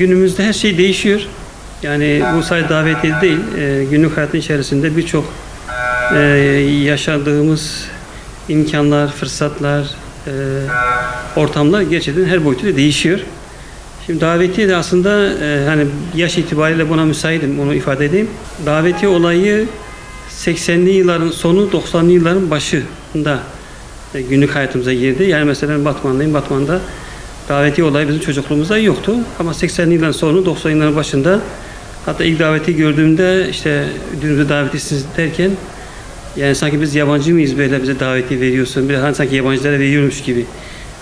günümüzde her şey değişiyor. Yani bu sadece davetiye değil, günlük hayatın içerisinde birçok yaşadığımız imkanlar, fırsatlar, ortamlar gerçekten her boyutuyla değişiyor. Şimdi davetiye de aslında hani yaş itibariyle buna müsaitim, onu ifade edeyim. Davetiye olayı 80'li yılların sonu, 90'lı yılların başında günlük hayatımıza girdi. Yani mesela ben Batmanlıyım. Batman'da davetiye olayı bizim çocukluğumuzda yoktu. Ama 80'li yılların sonu, 90'lı yılların başında, hatta ilk davetiyi gördüğümde işte düğünümüze davetlisiniz derken yani sanki biz yabancı mıyız, böyle bize davetiye veriyorsun, bir hani sanki yabancılara veriyormuş gibi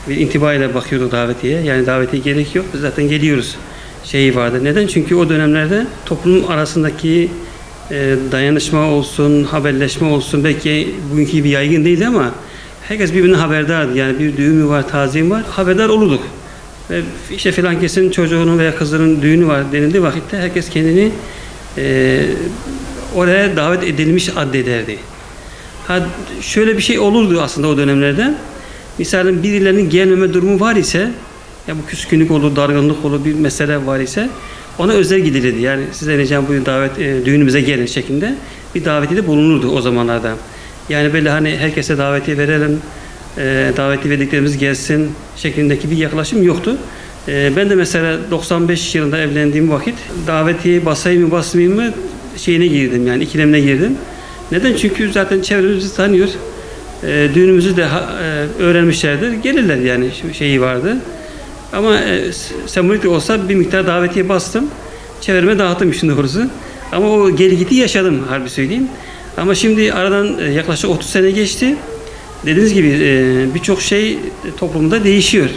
bir intibayla bakıyorduk davetiye. Yani davetiye gerek yok, biz zaten geliyoruz şeyi vardı. Neden? Çünkü o dönemlerde toplum arasındaki dayanışma olsun, haberleşme olsun, belki bugünkü gibi yaygın değildi ama herkes birbirine haberdardı. Yani bir düğün mü var, taziye mi var, haberdar olurduk. Ve işte filan kesin çocuğunun veya kızının düğünü var denildiği vakitte herkes kendini oraya davet edilmiş addederdi. Şöyle bir şey olurdu aslında o dönemlerde. Mesela birilerinin gelmeme durumu var ise, ya bu küskünlük olur, dargınlık olur, bir mesele var ise ona özel gidilirdi. Yani size ricam bugün düğünümüze gelin şeklinde bir davetiyede bulunurdu o zamanlarda. Yani böyle hani herkese davetiye verelim, davetiye verdiklerimiz gelsin şeklindeki bir yaklaşım yoktu. Ben de mesela 95 yılında evlendiğim vakit davetiye basayım mı basmayayım mı şeyine girdim, yani ikilemine girdim. Neden? Çünkü zaten çevremizi tanıyor. Düğünümüzü de öğrenmişlerdir. Gelirler yani şeyi vardı. Ama sembolik de olsa bir miktar davetiye bastım. Çevreme dağıttım işin doğrusu. Ama o gelgiti yaşadım harbi söyleyeyim. Ama şimdi aradan yaklaşık 30 sene geçti. Dediğiniz gibi birçok şey toplumda değişiyor.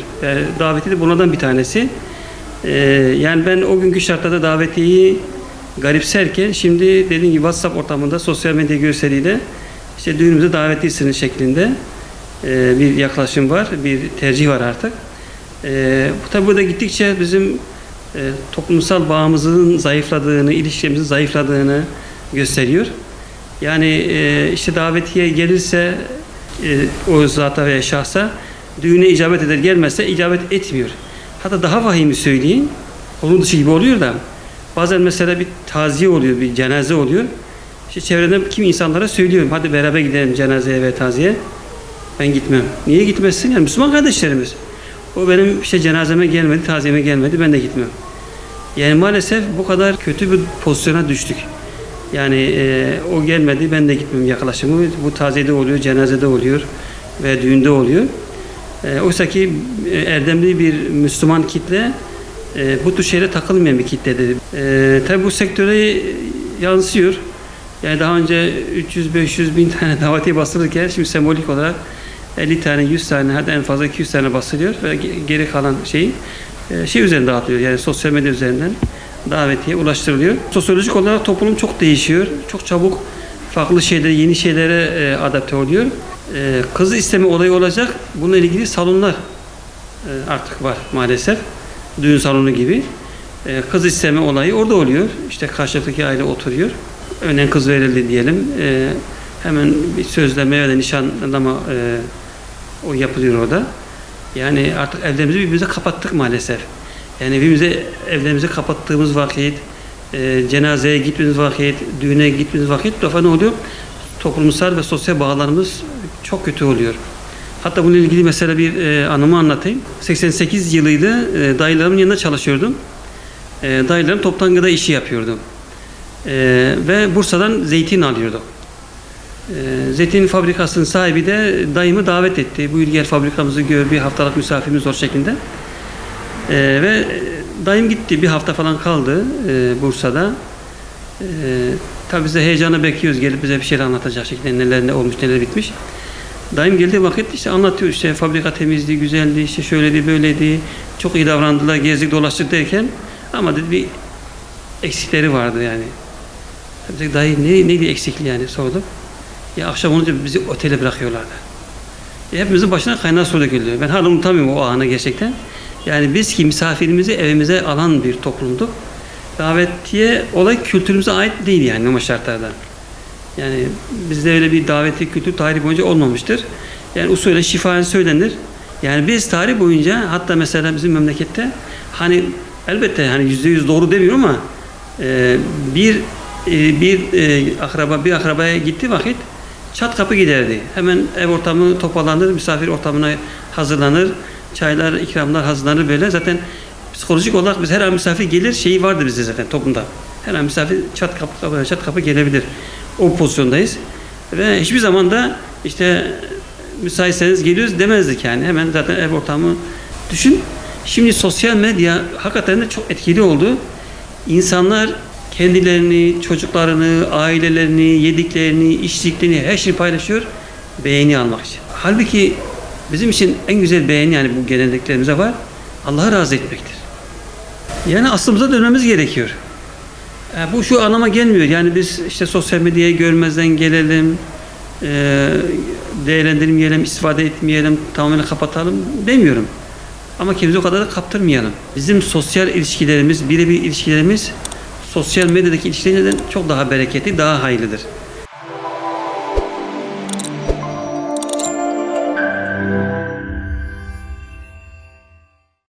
Davetiye de bunlardan bir tanesi. Yani ben o günkü şartlarda davetiyeyi garipserken şimdi dediğim gibi WhatsApp ortamında sosyal medya görseliyle işte düğünümüze davetlisiniz şeklinde bir yaklaşım var, bir tercih var artık. Tabi burada gittikçe bizim toplumsal bağımızın zayıfladığını, ilişkilerimizin zayıfladığını gösteriyor. Yani işte davetiye gelirse o zata veya şahsa düğüne icabet eder, gelmezse icabet etmiyor. Hatta daha vahimi söyleyeyim, onun dışı gibi oluyor da bazen mesela bir taziye oluyor, bir cenaze oluyor. İşte çevreden kimi insanlara söylüyorum, hadi beraber gidelim cenazeye ve taziye. Ben gitmem. Niye gitmezsin? Yani Müslüman kardeşlerimiz. O benim işte cenazeme gelmedi, taziyeme gelmedi, ben de gitmem. Yani maalesef bu kadar kötü bir pozisyona düştük. Yani o gelmedi, ben de gitmem yaklaşımı. Bu taziyede oluyor, cenazede oluyor ve düğünde oluyor. Oysa ki erdemli bir Müslüman kitle bu tür şeylere takılmayan bir kitledir. Tabi bu sektöre yansıyor. Yani daha önce 300-500 bin tane davetiye basılırken şimdi sembolik olarak 50 tane, 100 tane, hadi en fazla 200 tane basılıyor ve geri kalan şey üzerinden dağıtılıyor. Yani sosyal medya üzerinden davetiye ulaştırılıyor. Sosyolojik olarak toplum çok değişiyor. Çok çabuk farklı şeylere, yeni şeylere adapte oluyor. Kız isteme olayı olacak. Bununla ilgili salonlar artık var maalesef. Düğün salonu gibi. Kız isteme olayı orada oluyor. İşte karşılıklı aile oturuyor. Örneğin kız verildi diyelim. Hemen bir sözleme ya da nişanlama o yapılıyor orada. Yani artık evlerimizi birbirimize kapattık maalesef. Yani evlerimizi kapattığımız vakit, cenazeye gittiğimiz vakit, düğüne gittiğimiz vakit bu defa ne oluyor? Toplumsal ve sosyal bağlarımız çok kötü oluyor. Hatta bununla ilgili mesela bir anımı anlatayım. 88 yılıydı. Dayılarımın yanında çalışıyordum. Dayılarım toptan gıda işi yapıyordum. Ve Bursa'dan zeytin alıyorduk. Zeytin fabrikasının sahibi de dayımı davet etti. Buyur gel fabrikamızı gör, bir haftalık misafirimiz var şeklinde. Ve dayım gitti. Bir hafta falan kaldı Bursa'da. Tabii biz de heyecanla bekliyoruz. Gelip bize bir şeyler anlatacak şekilde neler ne olmuş, neler bitmiş. Dayım geldiği vakit işte anlatıyor, işte fabrika temizliği güzeldi, işte şöyleydi, böyleydi. Çok iyi davrandılar, gezdik dolaştık derken ama dedi bir eksikleri vardı yani. Tabii dayı neydi eksikliği yani sordum. Ya akşam olunca bizi otele bırakıyorlardı. Hepimizin başına kaynar su döküldü. Ben hala unutamıyorum o anı gerçekten. Yani biz ki misafirimizi evimize alan bir toplumduk. Davetiye olay kültürümüze ait değil yani normal şartlarda. Yani bizde öyle bir davetiye kültür tarih boyunca olmamıştır. Yani usulü şifaen söylenir. Yani biz tarih boyunca hatta mesela bizim memlekette hani elbette hani %100 doğru demiyorum ama bir akrabaya gittiği vakit çat kapı giderdi. Hemen ev ortamı toparlanır, misafir ortamına hazırlanır, çaylar, ikramlar hazırlanır böyle. Zaten psikolojik olarak biz her an misafir gelir şeyi vardı bizde zaten toplumda. Her an misafir çat kapı gelebilir. O pozisyondayız. Ve hiçbir zaman da işte müsaitseniz geliyoruz demezdik yani. Hemen zaten ev ortamı düşün. Şimdi sosyal medya hakikaten de çok etkili oldu. İnsanlar kendilerini, çocuklarını, ailelerini, yediklerini, içtiklerini her şeyi paylaşıyor beğeni almak için. Halbuki bizim için en güzel beğeni yani bu geleneklerimize var. Allah'ı razı etmektir. Yani aslımıza dönmemiz gerekiyor. Bu şu anlama gelmiyor. Yani biz işte sosyal medyayı görmezden gelelim, değerlendirmeyelim, istifade etmeyelim, tamamen kapatalım demiyorum. Ama kendimizi o kadar da kaptırmayalım. Bizim sosyal ilişkilerimiz, birebir ilişkilerimiz sosyal medyadaki ilişkilerden çok daha bereketli, daha hayırlıdır.